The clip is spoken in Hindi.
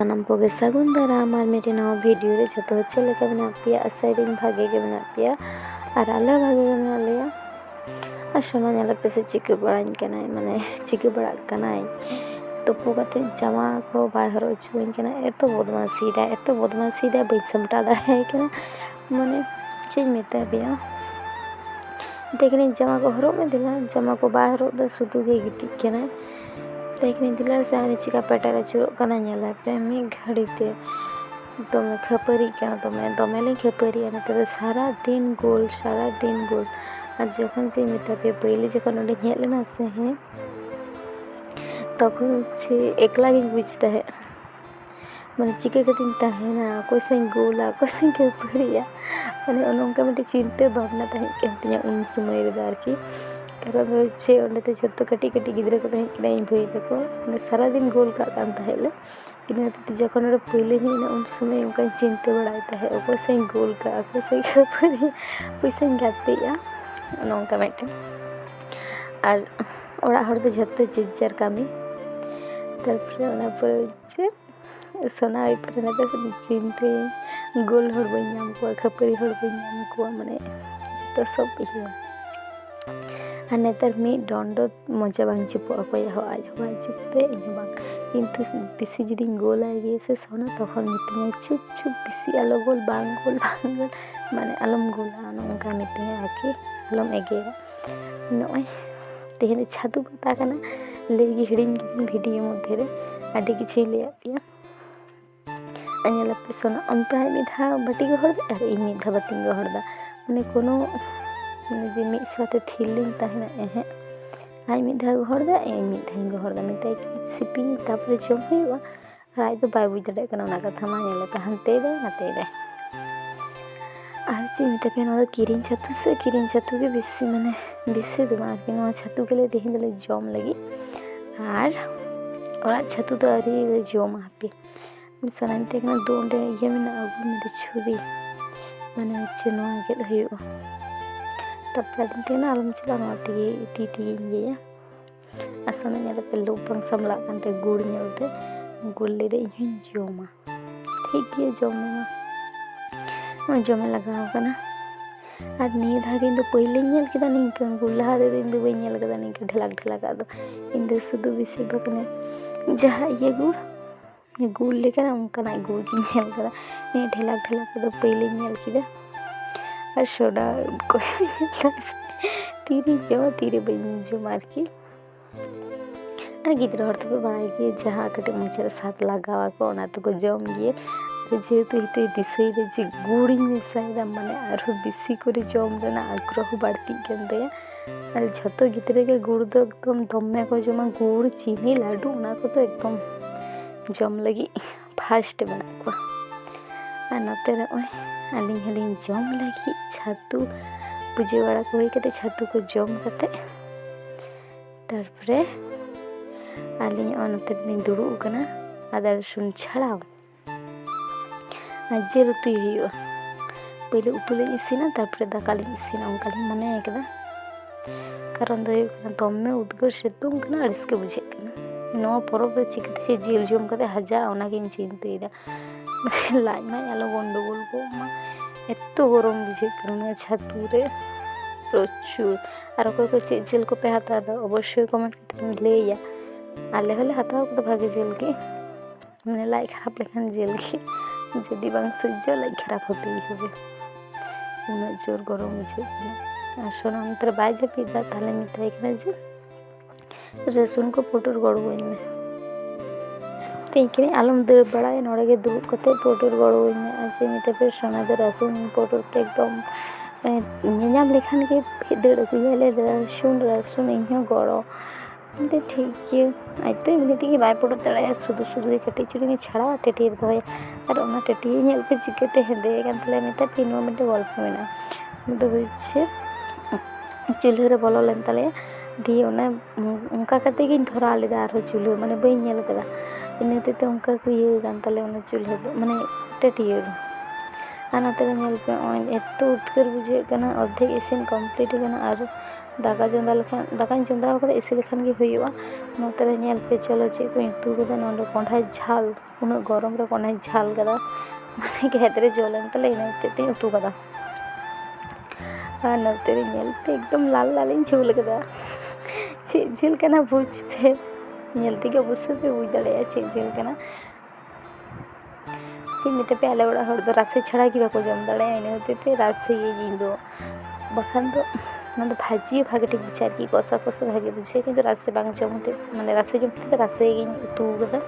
सानाम कोगे सागुन दाराम और मेरे नवा वीडियो रे जो चले के बना पिया आसाइडिंग भागे के बना पिया और अलग भागे के बना लिया और सोना नेला पे से चिके बड़ाइन कनाय माने चिके बड़ा कनाय तुपो कते जामा को बाहर चुइन कना एतो बदमाशी दा बई समटा दा है कना माने चेज मेता पिया देखने जामा को हरो में दिला जामा को बाहर दा सुदु गे गिति कना देखने दिला सारे चिका पटारा चुरो कना नेला पे मी घड़ी ते दमे खपरी क्या दमे खपरी आना तो सारा दिन गोल और जखन से मेता पे पहले जखन ओडे हेज लेना से हैं तखन से एकला गे बुझता है माने चिका कतिन ताहेना कोई गोला कोई खपरिया माने ओनोंका मिटे चिंता भावना ताहे केतिया उन समय रे आरकी कारण होच्छे ओंडे तो जत्तो कटी कटी गिद्रा को ताहे किना इन भई तको माने सारा दिन गोल का कान ताहेले इना ते जखन ओडे पहले ही ना उन समय उनका चिंता बड़ाई ताहे ओको से गोल का ओको से खपरिया कोई से गातेया नोंका मिटे और ओड़ा हर दो जत्तो जिज्जार कामी तारपरे ओना पर होच्छे सोना इपरे ना तो चिंते गोल हर बई नाम को खपरी हर बई नाम को माने तो सब इया और नेतार मी डंडो मजा बांग चुपो अकोया हो आज हो चुपते इन बांग किंतु बिसी जुदी गोल आगे से सोना तखन मिटिंग चुप चुप बिसी आलो गोल बांग माने आलम गोला नोंका मिटिंग आके आलम एगेगा नय तेहने छातु पता कना लेगी हिडिंग वीडियो मध्य रे आडी किछि ले आपिया अनेला पे सोना अंता मिधा बटी गो हरदा और इ मिधा बटी गो हरदा माने कोनो माने जे मिद साथे थीलिंग ताहेना एहे आई मिधा गो हरदा ए मिधा गो हरदा मिता सिपिंग तापरे जम हुआ राय तो बाय बुझ दड़े कना ना कथा मा नेला पे हंते दे नाते दे आज मिता पे ना किरिन छतु के बेसी माने बेसी दो मार के ना छतु के लिए देहिन दले जम लगी और ओरा छतु तो अरी जम हापी सनाइन ते कना दोंडे ये में ना अगु में छुरी माने अच्छे नो गेद हुयो तब दिन ते ना आलम चला ना ती ये असना नेला पे लोपंग समला कानते गुड़ नेलते गुल्ले रे इन जोमा ठीक ये जोमे लगाव कना और निये धागे इन पहले नेल केदा निंका गुल्ला दे इन बई नेल केदा निंका ढलाक आदो इन सुदु बिसे बकने जहा ये गुड़ लेकर उनका गुड़ की नेल कदा ने ढलाक आदो पहले नेल किदा और सोडा को तीरे बई जो मारकी और गिद्रा हर तो बाय के जहाँ कटे मुचर साथ लगावा को ओना तो को जम गिए जेहेतु हिते दिसई रे जे गुड़ी मिसाइदा माने आरो बिसी करे जम रेना आग्रह बाड़ती केनदे और झतो गिद्रे के गुड़ दो एकदम दमे को जमा गुड़ चीनी लाडू ओना को तो एकदम जम लगी फास्ट बना को और नते रे ओय आलिंग जम लगी छातु पूजे वाला को होई कते छातु को जम कते तारपरे आलिंग अनते में दुड़ू कना आदा रसुन छाड़ाव जेल उतु हुआ पहले उतु ले इसीना तारपरे दाका ले इसीना उनका मने एकदा कारण दो दमे उद्गार सितुंग कना अड़स के बुझे कना नो परब रे चिकते से जेल जम कते हजा ओना के चिंतेदा लाई मा आलो गंडगोल को मा एतो गरम बुझे कना छातु रे प्रचुर और को जेल को पे हता दो अवश्य कमेंट करते लेया आले हले हताव को भागे जेल के मैंने लाई खराब लेखान जेल के जदि बांग सह्य लाई खराब होते ही होबे उना जोर गरम बुझे सोना अंतर बाय जापिदा ताले मिताई कना जे रसुन को पोटर गड़ोई में तेकने आलम दर बड़ाए नोड़े के दुड़ कते पोटर गड़ोई में आज मिते पे सोना दे रसुन पोटर ते एकदम नेनाम लेखान के दड़ गुयाले रसुन इहो गड़ो ते ठीक है आज तो एमती की बाय पड़ो तड़ाया सुदु कटे चुड़ी छाड़ा टेटी दो और ओना टेटी नेल पे चिकते हेदे कान तले मिता पिनो मिटे गल्प मेना तो होइछे चूल्हे रे बोलो लेन तले दी ओना उनका कते गिन धरा लेदा आरो चूल्हे माने बई नेल कदा इनेते ते उनका को ये कान तले ओना चूल्हे माने टेटी आना तले नेल पे एतो उतकर बुझे कना अधे इसिन कंप्लीट कना और दाकाᱧ चंदा आकादा इसे लेखान गे हुयुआ। नोते रे नेल पे चलो चेद कोई उतू कदा नोंडे कोंडा झाल उना गरम रे कोंडा झाल कदा माने खेत रे जलेन तले इना ते उतू कदा और नोते रे नेल पे एकदम लाल लाल झोल कदा चेद झेल कना बुझ पे नेल तेगे अवश्य पे बुझ दाड़ेया चेद झेल कना चेद मेते पे आले ओड़ा हर दो रासे छड़ा कि बाको जम दाड़ेया इना होते रासे गे इन दो बखान दो भाजी भागे ठीक बुझे कि कषा कषा भागे बुझे कि रासे बांग जमते माने रासे जमते रासे गे उतू कदा।